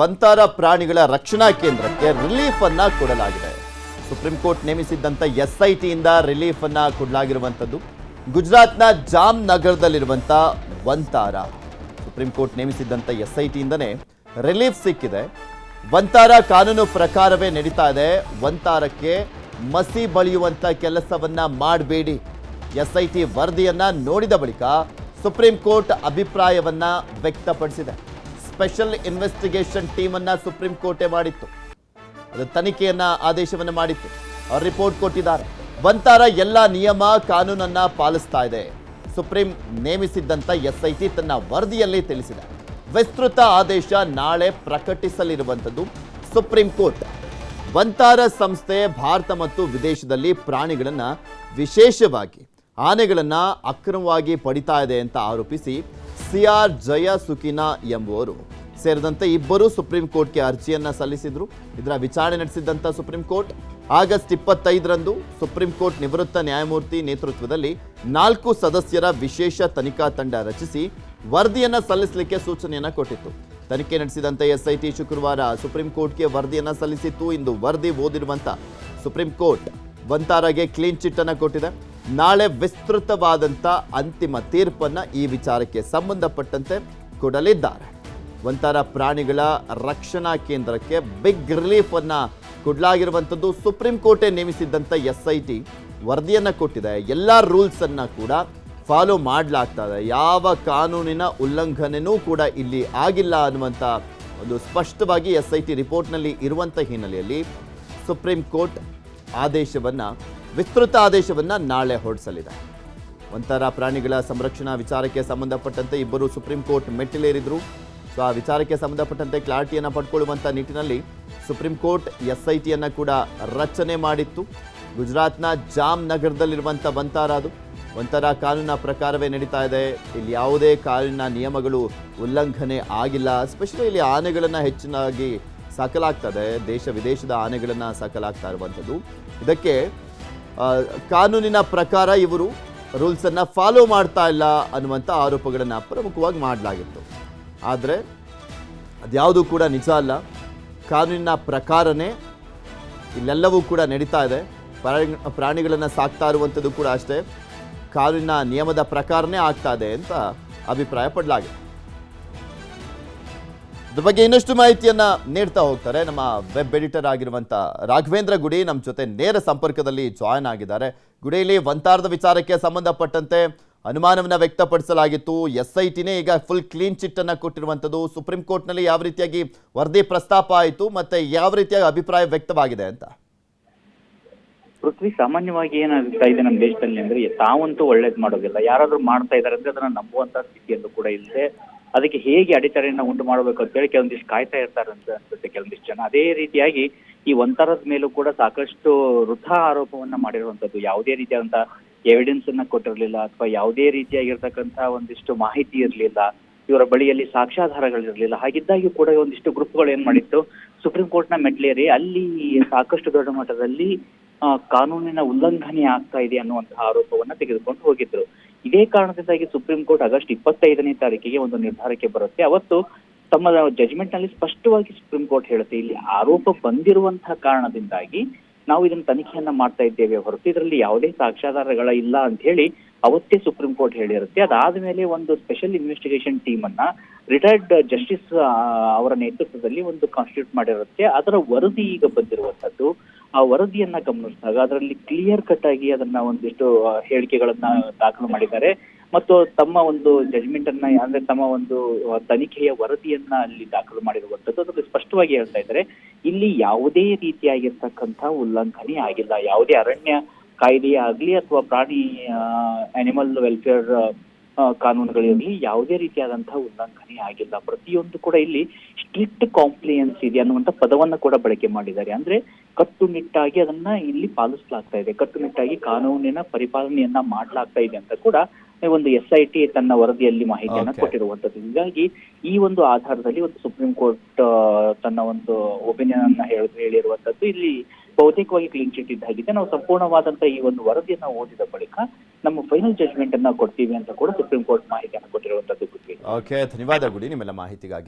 ವಂತಾರ ಪ್ರಾಣಿಗಳ ರಕ್ಷಣಾ ಕೇಂದ್ರಕ್ಕೆ ರಿಲೀಫ್ ಅನ್ನ ಕೊಡಲಾಗಿದೆ. ಸುಪ್ರೀಂ ಕೋರ್ಟ್ ನೇಮಿಸಿದ್ದಂತ ಎಸ್ಐಟಿ ಇಂದ ರಿಲೀಫ್ ಅನ್ನ ಕೊಡಲಾಗಿರುವಂತದ್ದು. ಗುಜರಾತ್ನ ಜಾಮ್ ನಗರದಲ್ಲಿರುವಂತ ವಂತಾರ ಸುಪ್ರೀಂ ಕೋರ್ಟ್ ನೇಮಿಸಿದ್ದಂತ ಎಸ್ಐಟಿ ಇಂದನೇ ರಿಲೀಫ್ ಸಿಕ್ಕಿದೆ. ವಂತಾರ ಕಾನೂನು ಪ್ರಕಾರವೇ ನಡೀತಾ ಇದೆ. ವಂತಾರಕ್ಕೆ ಮಸಿ ಬಳಿಯುವಂತ ಕೆಲಸವನ್ನ ಮಾಡಬೇಡಿ. ಎಸ್ಐಟಿ ವರದಿಯನ್ನ ನೋಡಿದ ಬಳಿಕ ಸುಪ್ರೀಂ ಕೋರ್ಟ್ ಅಭಿಪ್ರಾಯವನ್ನ ವ್ಯಕ್ತಪಡಿಸಿದೆ. ಸ್ಪೆಷಲ್ ಇನ್ವೆಸ್ಟಿಗೇಷನ್ ಟೀಮ್ ಅನ್ನ ಸುಪ್ರೀಂ ಕೋರ್ಟೇ ಮಾಡಿತ್ತು. ಅದು ತನಿಖೆಯನ್ನ ಆದೇಶವನ್ನ ಮಾಡಿತ್ತು. ಅವರು ರಿಪೋರ್ಟ್ ಕೊಟ್ಟಿದ್ದಾರೆ. ವಂತಾರ ಎಲ್ಲ ನಿಯಮ ಕಾನೂನನ್ನ ಪಾಲಿಸ್ತಾ ಇದೆ. ಸುಪ್ರೀಂ ನೇಮಿಸಿದ್ದಂತ ಎಸ್ಐಟಿ ತನ್ನ ವರದಿಯಲ್ಲಿ ತಿಳಿಸಿದೆ. ವಿಸ್ತೃತ ಆದೇಶ ನಾಳೆ ಪ್ರಕಟಿಸಲಿರುವಂಥದ್ದು ಸುಪ್ರೀಂ ಕೋರ್ಟ್. ವಂತಾರ ಸಂಸ್ಥೆ ಭಾರತ ಮತ್ತು ವಿದೇಶದಲ್ಲಿ ಪ್ರಾಣಿಗಳನ್ನ, ವಿಶೇಷವಾಗಿ ಆನೆಗಳನ್ನ ಅಕ್ರಮವಾಗಿ ಪಡಿತಾ ಇದೆ ಅಂತ ಆರೋಪಿಸಿ ಸಿಆರ್ ಜಯಸುಕಿನಾ ಎಂಬುವರು ಸೇರಿದಂತೆ ಇಬ್ಬರು ಸುಪ್ರೀಂ ಕೋರ್ಟ್ಗೆ ಅರ್ಜಿಯನ್ನ ಸಲ್ಲಿಸಿದ್ರು. ಇದರ ವಿಚಾರಣೆ ನಡೆಸಿದ್ದಂಥ ಸುಪ್ರೀಂ ಕೋರ್ಟ್ ಆಗಸ್ಟ್ 25ರಂದು ಸುಪ್ರೀಂ ಕೋರ್ಟ್ ನಿವೃತ್ತ ನ್ಯಾಯಮೂರ್ತಿ ನೇತೃತ್ವದಲ್ಲಿ 4 ಸದಸ್ಯರ ವಿಶೇಷ ತನಿಖಾ ತಂಡ ರಚಿಸಿ ವರದಿಯನ್ನ ಸಲ್ಲಿಸಲಿಕ್ಕೆ ಸೂಚನೆಯನ್ನ ಕೊಟ್ಟಿತ್ತು. ತನಿಖೆ ನಡೆಸಿದಂಥ ಎಸ್ಐಟಿ ಶುಕ್ರವಾರ ಸುಪ್ರೀಂ ಕೋರ್ಟ್ಗೆ ವರದಿಯನ್ನ ಸಲ್ಲಿಸಿತ್ತು. ಇಂದು ವರದಿ ಓದಿರುವಂತ ಸುಪ್ರೀಂ ಕೋರ್ಟ್ ವಂತಾರಗೆ ಕ್ಲೀನ್ ಚಿಟ್ ಅನ್ನ ಕೊಟ್ಟಿದೆ. ನಾಳೆ ವಿಸ್ತೃತವಾದಂಥ ಅಂತಿಮ ತೀರ್ಪನ್ನು ಈ ವಿಚಾರಕ್ಕೆ ಸಂಬಂಧಪಟ್ಟಂತೆ ಕೊಡಲಿದ್ದಾರೆ. ವಂತಾರ ಪ್ರಾಣಿಗಳ ರಕ್ಷಣಾ ಕೇಂದ್ರಕ್ಕೆ ಬಿಗ್ ರಿಲೀಫ್ ಅನ್ನ ಕೊಡಲಾಗಿರುವಂಥದ್ದು. ಸುಪ್ರೀಂ ಕೋರ್ಟೇ ನೇಮಿಸಿದ್ದಂಥ ಎಸ್ಐಟಿ ವರದಿಯನ್ನ ಕೊಟ್ಟಿದೆ. ಎಲ್ಲ ರೂಲ್ಸ್ ಅನ್ನ ಕೂಡ ಫಾಲೋ ಮಾಡಲಾಗ್ತಾ ಇದೆ. ಯಾವ ಕಾನೂನಿನ ಉಲ್ಲಂಘನೆನೂ ಕೂಡ ಇಲ್ಲಿ ಆಗಿಲ್ಲ ಅನ್ನುವಂಥ ಒಂದು ಸ್ಪಷ್ಟವಾಗಿ ಎಸ್ಐಟಿ ರಿಪೋರ್ಟ್ನಲ್ಲಿ ಇರುವಂಥ ಹಿನ್ನೆಲೆಯಲ್ಲಿ ಸುಪ್ರೀಂ ಕೋರ್ಟ್ ವಿಸ್ತೃತ ಆದೇಶವನ್ನ ನಾಳೆ ಹೊರಡಿಸಲಿದೆ. ವಂತಾರ ಪ್ರಾಣಿಗಳ ಸಂರಕ್ಷಣಾ ವಿಚಾರಕ್ಕೆ ಸಂಬಂಧಪಟ್ಟಂತೆ ಇಬ್ಬರು ಸುಪ್ರೀಂ ಕೋರ್ಟ್ ಮೆಟ್ಟಿಲೇರಿದ್ರು. ಸೊ ಆ ವಿಚಾರಕ್ಕೆ ಸಂಬಂಧಪಟ್ಟಂತೆ ಕ್ಲಾರಿಟಿಯನ್ನು ಪಡ್ಕೊಳ್ಳುವಂಥ ನಿಟ್ಟಿನಲ್ಲಿ ಸುಪ್ರೀಂ ಕೋರ್ಟ್ ಎಸ್ಐಟಿಯನ್ನು ಕೂಡ ರಚನೆ ಮಾಡಿತ್ತು. ಗುಜರಾತ್ನ ಜಾಮ್ ನಗರದಲ್ಲಿರುವಂಥ ವಂತಾರ ಅದು. ವಂತಾರ ಕಾನೂನಿನ ಪ್ರಕಾರವೇ ನಡೀತಾ ಇದೆ. ಇಲ್ಲಿ ಯಾವುದೇ ಕಾನೂನಿನ ನಿಯಮಗಳು ಉಲ್ಲಂಘನೆ ಆಗಿಲ್ಲ. ಎಸ್ಪೆಷಲಿ ಇಲ್ಲಿ ಆನೆಗಳನ್ನು ಹೆಚ್ಚಿನಾಗಿ ಸಾಕಲಾಗ್ತದೆ. ದೇಶ ವಿದೇಶದ ಆನೆಗಳನ್ನು ಸಾಕಲಾಗ್ತಾ ಇರುವಂಥದ್ದು. ಇದಕ್ಕೆ ಕಾನೂನಿನ ಪ್ರಕಾರ ಇವರು ರೂಲ್ಸನ್ನು ಫಾಲೋ ಮಾಡ್ತಾ ಇಲ್ಲ ಅನ್ನುವಂಥ ಆರೋಪಗಳನ್ನು ಪ್ರಮುಖವಾಗಿ ಮಾಡಲಾಗಿತ್ತು. ಆದರೆ ಅದ್ಯಾವುದೂ ಕೂಡ ನಿಜ ಅಲ್ಲ. ಕಾನೂನಿನ ಪ್ರಕಾರನೇ ಇಲ್ಲೆಲ್ಲವೂ ಕೂಡ ನಡೀತಾ ಇದೆ. ಪ್ರಾಣಿಗಳನ್ನು ಸಾಕ್ತಾ ಇರುವಂಥದ್ದು ಕೂಡ ಅಷ್ಟೇ ಕಾನೂನಿನ ನಿಯಮದ ಪ್ರಕಾರನೇ ಆಗ್ತಾ ಇದೆ ಅಂತ ಅಭಿಪ್ರಾಯ ಪಡಲಾಗಿದೆ. ಇದ್ರ ಬಗ್ಗೆ ಇನ್ನಷ್ಟು ಮಾಹಿತಿಯನ್ನ ನೀಡ್ತಾ ಹೋಗ್ತಾರೆ ನಮ್ಮ ವೆಬ್ ಎಡಿಟರ್ ಆಗಿರುವಂತ ರಾಘವೇಂದ್ರ ಗುಡಿ ನಮ್ಮ ಜೊತೆ ನೇರ ಸಂಪರ್ಕದಲ್ಲಿ ಜಾಯ್ನ್ ಆಗಿದ್ದಾರೆ. ಗುಡಿಯಲ್ಲಿ ವಂತಾರದ ವಿಚಾರಕ್ಕೆ ಸಂಬಂಧಪಟ್ಟಂತೆ ಅನುಮಾನವನ್ನ ವ್ಯಕ್ತಪಡಿಸಲಾಗಿತ್ತು. ಎಸ್ಐಟಿನೇ ಈಗ ಫುಲ್ ಕ್ಲೀನ್ ಚಿಟ್ ಅನ್ನ ಕೊಟ್ಟಿರುವಂತದ್ದು. ಸುಪ್ರೀಂ ಕೋರ್ಟ್ನಲ್ಲಿ ಯಾವ ರೀತಿಯಾಗಿ ವರದಿ ಪ್ರಸ್ತಾಪ ಆಯಿತು ಮತ್ತೆ ಯಾವ ರೀತಿಯಾಗಿ ಅಭಿಪ್ರಾಯ ವ್ಯಕ್ತವಾಗಿದೆ ಅಂತ? ಪೃಥ್ವಿ, ಸಾಮಾನ್ಯವಾಗಿ ಏನಾಗ್ತಾ ಇದೆ ನಮ್ಮ ದೇಶದಲ್ಲಿ ಅಂದ್ರೆ ತಾವಂತೂ ಒಳ್ಳೇದ್ ಮಾಡೋದಿಲ್ಲ. ಯಾರಾದ್ರೂ ಮಾಡ್ತಾ ಇದಾರೆ ಅಂದ್ರೆ ಅದನ್ನ ನಂಬುವಂತ ಸ್ಥಿತಿಯಲ್ಲೂ ಕೂಡ ಇಲ್ಲದೆ ಅದಕ್ಕೆ ಹೇಗೆ ಅಡೆತಡೆಯನ್ನ ಉಂಟು ಮಾಡಬೇಕು ಅಂತ ಹೇಳಿ ಕೆಲವೊಂದಿಷ್ಟು ಕಾಯ್ತಾ ಇರ್ತಾರೆ ಅಂತ ಅನ್ಸುತ್ತೆ ಕೆಲವೊಂದಿಷ್ಟು ಜನ. ಅದೇ ರೀತಿಯಾಗಿ ಈ ವಂತಾರದ ಮೇಲೂ ಕೂಡ ಸಾಕಷ್ಟು ವೃಥಾ ಆರೋಪವನ್ನ ಮಾಡಿರುವಂತದ್ದು. ಯಾವುದೇ ರೀತಿಯಾದಂತಹ ಎವಿಡೆನ್ಸ್ ಅನ್ನ ಕೊಟ್ಟಿರ್ಲಿಲ್ಲ ಅಥವಾ ಯಾವುದೇ ರೀತಿಯಾಗಿರ್ತಕ್ಕಂತಹ ಒಂದಿಷ್ಟು ಮಾಹಿತಿ ಇರಲಿಲ್ಲ. ಇವರ ಬಳಿಯಲ್ಲಿ ಸಾಕ್ಷ್ಯಾಧಾರಗಳಿರಲಿಲ್ಲ. ಹಾಗಿದ್ದಾಗಿ ಕೂಡ ಒಂದಿಷ್ಟು ಗ್ರೂಪ್ಗಳು ಏನ್ ಮಾಡಿತ್ತು, ಸುಪ್ರೀಂ ಕೋರ್ಟ್ ನ ಮೆಟ್ಲೇರಿ ಅಲ್ಲಿ ಸಾಕಷ್ಟು ದೊಡ್ಡ ಮಟ್ಟದಲ್ಲಿ ಕಾನೂನಿನ ಉಲ್ಲಂಘನೆ ಆಗ್ತಾ ಇದೆ ಅನ್ನುವಂತಹ ಆರೋಪವನ್ನ ತೆಗೆದುಕೊಂಡು ಹೋಗಿದ್ರು. ಇದೇ ಕಾರಣದಿಂದಾಗಿ ಸುಪ್ರೀಂ ಕೋರ್ಟ್ ಆಗಸ್ಟ್ 25ನೇ ತಾರೀಕಿಗೆ ಒಂದು ನಿರ್ಧಾರಕ್ಕೆ ಬರುತ್ತೆ. ಅವತ್ತು ತಮ್ಮ ಜಜ್ಮೆಂಟ್ ನಲ್ಲಿ ಸ್ಪಷ್ಟವಾಗಿ ಸುಪ್ರೀಂ ಕೋರ್ಟ್ ಹೇಳುತ್ತೆ, ಇಲ್ಲಿ ಆರೋಪ ಬಂದಿರುವಂತಹ ಕಾರಣದಿಂದಾಗಿ ನಾವು ಇದನ್ನ ತನಿಖೆಯನ್ನ ಮಾಡ್ತಾ ಇದ್ದೇವೆ ಹೊರತು ಇದರಲ್ಲಿ ಯಾವುದೇ ಸಾಕ್ಷ್ಯಾಧಾರಗಳ ಇಲ್ಲ ಅಂತ ಹೇಳಿ ಅವತ್ತೇ ಸುಪ್ರೀಂ ಕೋರ್ಟ್ ಹೇಳಿರುತ್ತೆ. ಅದಾದ್ಮೇಲೆ ಒಂದು ಸ್ಪೆಷಲ್ ಇನ್ವೆಸ್ಟಿಗೇಷನ್ ಟೀಮ್ ಅನ್ನ ರಿಟೈರ್ಡ್ ಜಸ್ಟಿಸ್ ಅವರ ನೇತೃತ್ವದಲ್ಲಿ ಒಂದು ಕಾನ್ಸ್ಟಿಟ್ಯೂಟ್ ಮಾಡಿರುತ್ತೆ. ಅದರ ವರದಿ ಈಗ ಬಂದಿರುವಂತದ್ದು. ಆ ವರದಿಯನ್ನ ಗಮನಿಸಿದಾಗ ಅದರಲ್ಲಿ ಕ್ಲಿಯರ್ ಕಟ್ ಆಗಿ ಅದನ್ನ ಒಂದಿಷ್ಟು ಹೇಳಿಕೆಗಳನ್ನ ದಾಖಲು ಮಾಡಿದ್ದಾರೆ ಮತ್ತು ತಮ್ಮ ಒಂದು ಜಜ್ಮೆಂಟ್ ಅನ್ನ ಅಂದ್ರೆ ತಮ್ಮ ಒಂದು ತನಿಖೆಯ ವರದಿಯನ್ನ ಅಲ್ಲಿ ದಾಖಲು ಮಾಡಿರುವಂತದ್ದು. ಅದರಲ್ಲಿ ಸ್ಪಷ್ಟವಾಗಿ ಹೇಳ್ತಾ ಇದ್ದಾರೆ, ಇಲ್ಲಿ ಯಾವುದೇ ರೀತಿಯಾಗಿರ್ತಕ್ಕಂಥ ಉಲ್ಲಂಘನೆ ಆಗಿಲ್ಲ. ಯಾವುದೇ ಅರಣ್ಯ ಕಾಯ್ದೆಯೇ ಆಗ್ಲಿ ಅಥವಾ ಪ್ರಾಣಿ ಅನಿಮಲ್ ವೆಲ್ಫೇರ್ ಕಾನೂನುಗಳಿರಲಿ ಯಾವುದೇ ರೀತಿಯಾದಂತಹ ಉಲ್ಲಂಘನೆ ಆಗಿಲ್ಲ. ಪ್ರತಿಯೊಂದು ಕೂಡ ಇಲ್ಲಿ ಸ್ಟ್ರಿಕ್ಟ್ ಕಾಂಪ್ಲಿಯನ್ಸ್ ಇದೆ ಅನ್ನುವಂಥ ಪದವನ್ನ ಕೂಡ ಬಳಕೆ ಮಾಡಿದ್ದಾರೆ. ಅಂದ್ರೆ ಕಟ್ಟುನಿಟ್ಟಾಗಿ ಅದನ್ನ ಇಲ್ಲಿ ಪಾಲಿಸಲಾಗ್ತಾ ಇದೆ, ಕಟ್ಟುನಿಟ್ಟಾಗಿ ಕಾನೂನಿನ ಪರಿಪಾಲನೆಯನ್ನ ಮಾಡ್ಲಾಗ್ತಾ ಇದೆ ಅಂತ ಕೂಡ ಒಂದು ಎಸ್ಐಟಿ ತನ್ನ ವರದಿಯಲ್ಲಿ ಮಾಹಿತಿಯನ್ನ ಕೊಟ್ಟಿರುವಂತದ್ದು. ಹೀಗಾಗಿ ಈ ಒಂದು ಆಧಾರದಲ್ಲಿ ಒಂದು ಸುಪ್ರೀಂ ಕೋರ್ಟ್ ತನ್ನ ಒಂದು ಒಪಿನಿಯನ್ ಅನ್ನ ಹೇಳಿರುವಂತದ್ದು. ಇಲ್ಲಿ ಬಹುತೇಕವಾಗಿ ಕ್ಲೀನ್ ಚಿಟ್ ಇದ್ದಾಗಿದೆ. ನಾವು ಸಂಪೂರ್ಣವಾದಂತಹ ಈ ಒಂದು ವರದಿಯನ್ನ ಓದಿದ ಬಳಿಕ ನಮ್ಮ ಫೈನಲ್ ಜಜ್ಮೆಂಟ್ ಅನ್ನ ಕೊಡ್ತೀವಿ ಅಂತ ಕೂಡ ಸುಪ್ರೀಂ ಕೋರ್ಟ್ ಮಾಹಿತಿಯನ್ನು ಕೊಟ್ಟಿರುವಂತದ್ದು. ಓಕೆ, ಧನ್ಯವಾದ ಗುಡಿ ನಿಮ್ಮೆಲ್ಲ ಮಾಹಿತಿಗಾಗಿ.